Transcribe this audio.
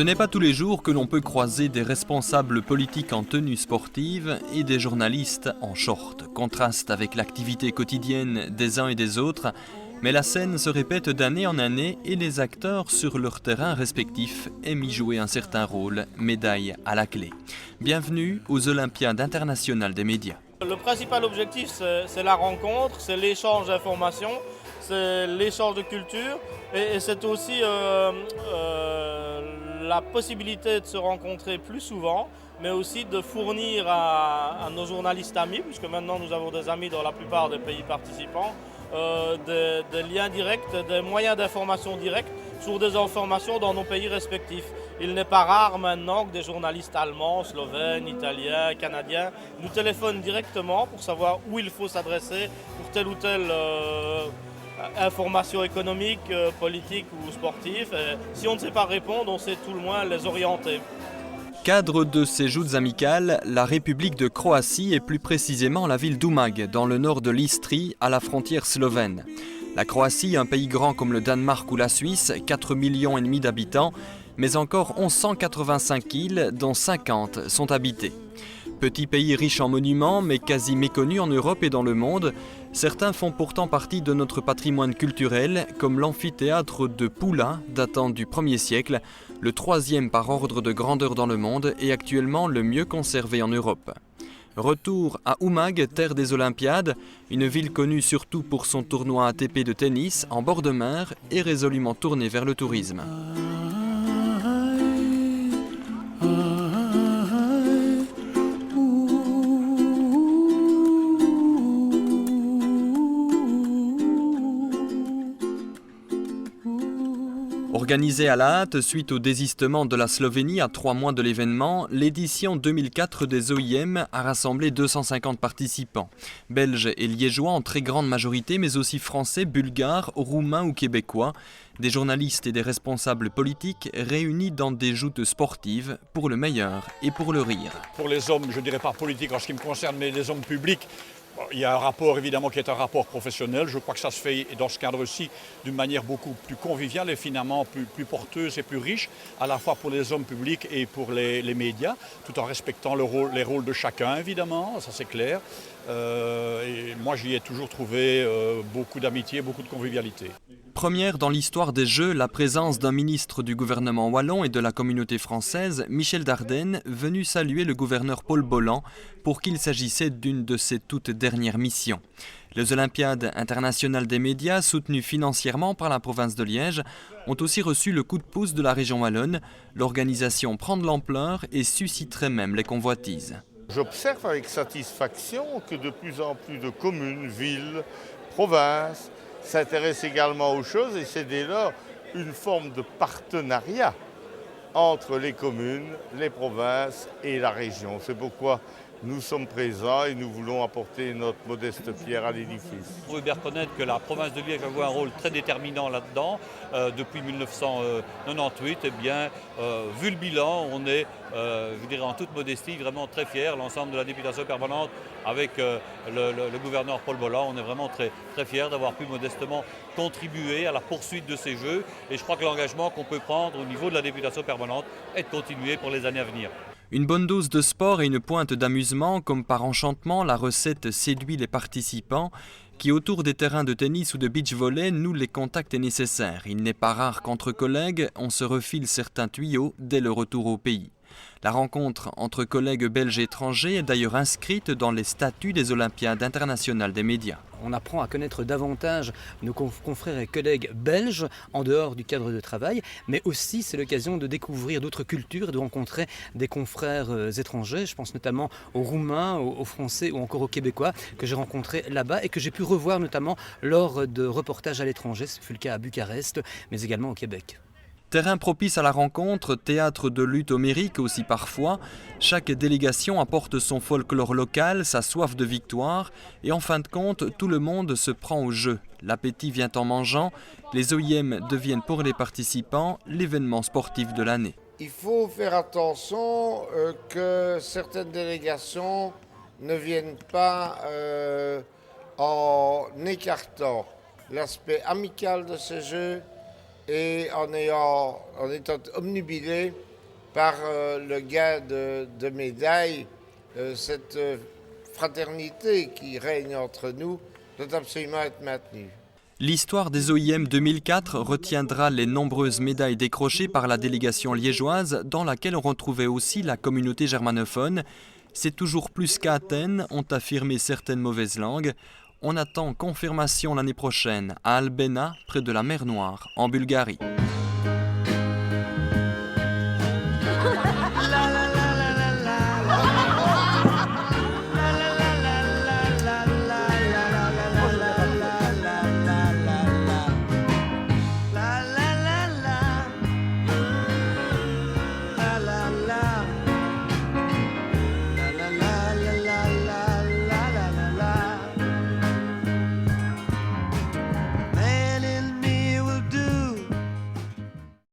Ce n'est pas tous les jours que l'on peut croiser des responsables politiques en tenue sportive et des journalistes en short. Contraste avec l'activité quotidienne des uns et des autres, mais la scène se répète d'année en année et les acteurs sur leur terrain respectif aiment y jouer un certain rôle, médaille à la clé. Bienvenue aux Olympiades internationales des médias. Le principal objectif, c'est la rencontre, c'est l'échange d'informations, c'est l'échange de culture et c'est aussi la possibilité de se rencontrer plus souvent, mais aussi de fournir à nos journalistes amis, puisque maintenant nous avons des amis dans la plupart des pays participants, des liens directs, des moyens d'information directs sur des informations dans nos pays respectifs. Il n'est pas rare maintenant que des journalistes allemands, slovènes, italiens, canadiens nous téléphonent directement pour savoir où il faut s'adresser pour telle ou telle information économique, politique ou sportive. Et si on ne sait pas répondre, on sait tout le moins les orienter. Cadre de ces joutes amicales, la République de Croatie et plus précisément la ville d'Umag, dans le nord de l'Istrie, à la frontière slovène. La Croatie, un pays grand comme le Danemark ou la Suisse, 4,5 millions d'habitants, mais encore 1185 îles, dont 50 sont habitées. Petit pays riche en monuments, mais quasi méconnu en Europe et dans le monde, certains font pourtant partie de notre patrimoine culturel, comme l'amphithéâtre de Pula, datant du 1er siècle, le troisième par ordre de grandeur dans le monde et actuellement le mieux conservé en Europe. Retour à Umag, terre des Olympiades, une ville connue surtout pour son tournoi ATP de tennis en bord de mer et résolument tournée vers le tourisme. Organisée à la hâte suite au désistement de la Slovénie à 3 mois de l'événement, l'édition 2004 des OIM a rassemblé 250 participants. Belges et liégeois en très grande majorité, mais aussi français, bulgares, roumains ou québécois. Des journalistes et des responsables politiques réunis dans des joutes sportives pour le meilleur et pour le rire. Pour les hommes, je ne dirais pas politiques en ce qui me concerne, mais les hommes publics, il y a un rapport évidemment qui est un rapport professionnel. Je crois que ça se fait dans ce cadre-ci d'une manière beaucoup plus conviviale et finalement plus porteuse et plus riche, à la fois pour les hommes publics et pour les médias, tout en respectant les rôles de chacun évidemment, ça c'est clair. Et moi j'y ai toujours trouvé beaucoup d'amitié, beaucoup de convivialité. Première dans l'histoire des Jeux, la présence d'un ministre du gouvernement wallon et de la communauté française, Michel Dardenne, venu saluer le gouverneur Paul Bolland pour qu'il s'agissait d'une de ses toutes dernières missions. Les Olympiades internationales des médias, soutenues financièrement par la province de Liège, ont aussi reçu le coup de pouce de la région wallonne. L'organisation prend de l'ampleur et susciterait même les convoitises. J'observe avec satisfaction que de plus en plus de communes, villes, provinces s'intéressent également aux choses et c'est dès lors une forme de partenariat entre les communes, les provinces et la région. C'est pourquoi nous sommes présents et nous voulons apporter notre modeste pierre à l'édifice. On veut bien reconnaître que la province de Liège a joué un rôle très déterminant là-dedans. Depuis 1998, eh bien, vu le bilan, on est, je dirais en toute modestie, vraiment très fiers. L'ensemble de la députation permanente avec le gouverneur Paul Bolland, on est vraiment très, très fiers d'avoir pu modestement contribuer à la poursuite de ces Jeux. Et je crois que l'engagement qu'on peut prendre au niveau de la députation permanente est de continuer pour les années à venir. Une bonne dose de sport et une pointe d'amusement, comme par enchantement, la recette séduit les participants qui, autour des terrains de tennis ou de beach volley, nouent les contacts nécessaires. Il n'est pas rare qu'entre collègues, on se refile certains tuyaux dès le retour au pays. La rencontre entre collègues belges et étrangers est d'ailleurs inscrite dans les statuts des Olympiades internationales des médias. On apprend à connaître davantage nos confrères et collègues belges en dehors du cadre de travail, mais aussi c'est l'occasion de découvrir d'autres cultures et de rencontrer des confrères étrangers. Je pense notamment aux Roumains, aux Français ou encore aux Québécois que j'ai rencontrés là-bas et que j'ai pu revoir notamment lors de reportages à l'étranger. Ce fut le cas à Bucarest, mais également au Québec. Terrain propice à la rencontre, théâtre de lutte homérique aussi parfois, chaque délégation apporte son folklore local, sa soif de victoire, et en fin de compte, tout le monde se prend au jeu. L'appétit vient en mangeant, les OIM deviennent pour les participants l'événement sportif de l'année. Il faut faire attention que certaines délégations ne viennent pas en écartant l'aspect amical de ces jeux et en étant omnubilés par le gain de médailles, cette fraternité qui règne entre nous doit absolument être maintenue. L'histoire des OIM 2004 retiendra les nombreuses médailles décrochées par la délégation liégeoise, dans laquelle on retrouvait aussi la communauté germanophone. C'est toujours plus qu'à Athènes, ont affirmé certaines mauvaises langues. On attend confirmation l'année prochaine à Albena, près de la mer Noire, en Bulgarie.